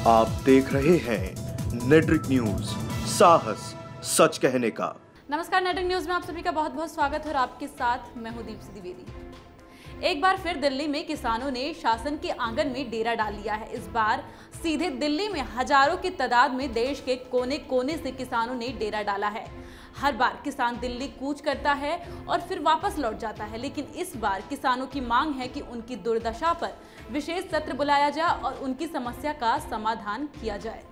आप देख रहे हैं नेट्रिक न्यूज, साहस सच कहने का। नमस्कार, नेट्रिक न्यूज में आप सभी का बहुत बहुत स्वागत है और आपके साथ मैं हूं दीप्ति द्विवेदी। एक बार फिर दिल्ली में किसानों ने शासन के आंगन में डेरा डाल लिया है। इस बार सीधे दिल्ली में हजारों की तादाद में देश के कोने कोने से किसानों ने डेरा डाला है। हर बार किसान दिल्ली कूच करता है और फिर वापस लौट जाता है, लेकिन इस बार किसानों की मांग है कि उनकी दुर्दशा पर विशेष सत्र बुलाया जाए और उनकी समस्या का समाधान किया जाए।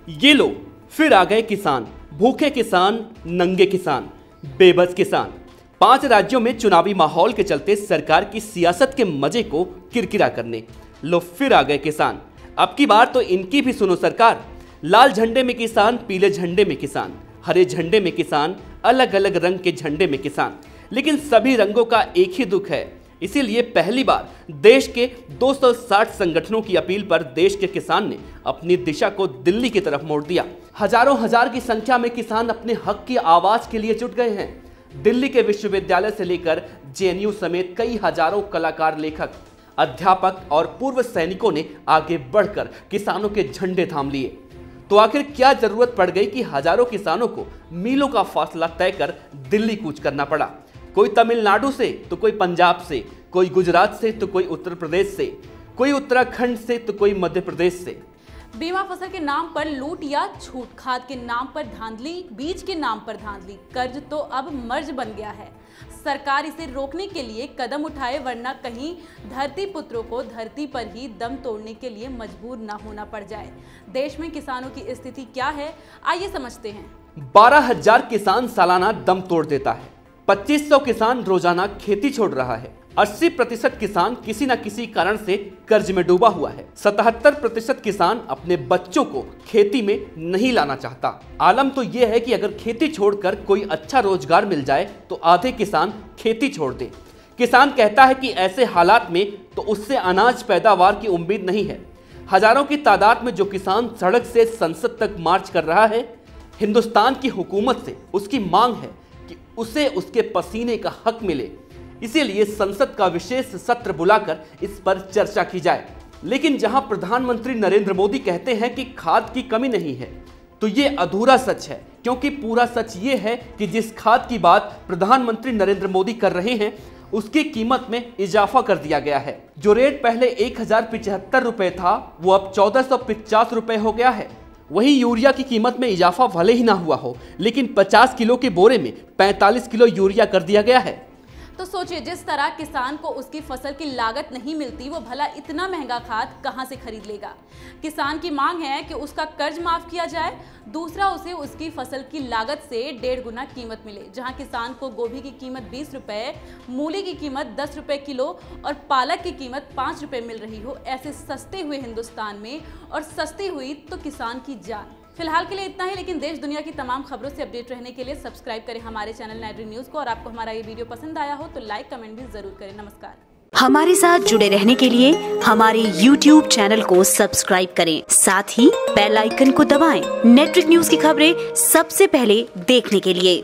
ये लो फिर आ गए किसान, भूखे किसान, नंगे किसान, बेबस किसान। 5 राज्यों में चुनावी माहौल के चलते सरकार की सियासत के मजे को किरकिरा करने लो फिर आ गए किसान। अब की बार तो इनकी भी सुनो सरकार। लाल झंडे में किसान, पीले झंडे में किसान, हरे झंडे में किसान, अलग अलग रंग के झंडे में किसान, लेकिन सभी रंगों का एक ही दुख है। इसीलिए पहली बार देश के 260 संगठनों की अपील पर देश के किसान ने अपनी दिशा को दिल्ली की तरफ मोड़ दिया। हजारों हजार की संख्या में किसान अपने हक की आवाज के लिए जुट गए हैं। दिल्ली के विश्वविद्यालय से लेकर जेएनयू समेत कई हजारों कलाकार, लेखक, अध्यापक और पूर्व सैनिकों ने आगे बढ़कर किसानों के झंडे थाम लिए। तो आखिर क्या जरूरत पड़ गई कि हजारों किसानों को मीलों का फासला तय कर दिल्ली कूच करना पड़ा? कोई तमिलनाडु से तो कोई पंजाब से, कोई गुजरात से तो कोई उत्तर प्रदेश से, कोई उत्तराखंड से तो कोई मध्य प्रदेश से। बीमा फसल के नाम पर लूट या छूट, खाद के नाम पर धांधली, बीज के नाम पर धांधली, कर्ज तो अब मर्ज बन गया है। सरकार इसे रोकने के लिए कदम उठाए, वरना कहीं धरती पुत्रों को धरती पर ही दम तोड़ने के लिए मजबूर ना होना पड़ जाए। देश में किसानों की स्थिति क्या है, आइए समझते हैं। 12,000 किसान सालाना दम तोड़ देता है। 2500 किसान रोजाना खेती छोड़ रहा है। 80% किसान किसी न किसी कारण से कर्ज में डूबा हुआ है। 77% किसान अपने बच्चों को खेती में नहीं लाना चाहता। आलम तो यह है कि अगर खेती छोड़कर कोई अच्छा रोजगार मिल जाए तो आधे किसान खेती छोड़ दें। किसान कहता है कि ऐसे हालात में तो उससे अनाज पैदावार की उम्मीद नहीं है। हजारों की तादाद में जो किसान सड़क से संसद तक मार्च कर रहा है, हिंदुस्तान की हुकूमत से उसकी मांग है कि उसे उसके पसीने का हक मिले। इसीलिए संसद का विशेष सत्र बुलाकर इस पर चर्चा की जाए। लेकिन जहां प्रधानमंत्री नरेंद्र मोदी कहते हैं कि खाद की कमी नहीं है, तो ये अधूरा सच है, क्योंकि पूरा सच ये है कि जिस खाद की बात प्रधानमंत्री नरेंद्र मोदी कर रहे हैं उसकी कीमत में इजाफा कर दिया गया है। जो रेट पहले 1075 रुपए था वो अब 1450 रुपए हो गया है। वहीं यूरिया की कीमत में इजाफा भले ही ना हुआ हो, लेकिन 50 किलो के बोरे में 45 किलो यूरिया कर दिया गया है। तो सोचिए, जिस तरह किसान को उसकी फसल की लागत नहीं मिलती, वो भला इतना महंगा खाद कहां से खरीद लेगा। किसान की मांग है कि उसका कर्ज माफ किया जाए, दूसरा उसे उसकी फसल की लागत से 1.5 गुना कीमत मिले। जहां किसान को गोभी की कीमत 20 रुपए, मूली की कीमत 10 रुपए किलो और पालक की कीमत 5 रुपए मिल रही हो। ऐसे सस्ते हुए हिंदुस्तान में और सस्ती हुई तो किसान की जान। फिलहाल के लिए इतना ही, लेकिन देश दुनिया की तमाम खबरों से अपडेट रहने के लिए सब्सक्राइब करें हमारे चैनल नेट्रिक न्यूज को। और आपको हमारा ये वीडियो पसंद आया हो तो लाइक कमेंट भी जरूर करें। नमस्कार। हमारे साथ जुड़े रहने के लिए हमारे YouTube चैनल को सब्सक्राइब करें, साथ ही बेल आइकन को दबाएं। नेट्रिक न्यूज की खबरें सबसे पहले देखने के लिए।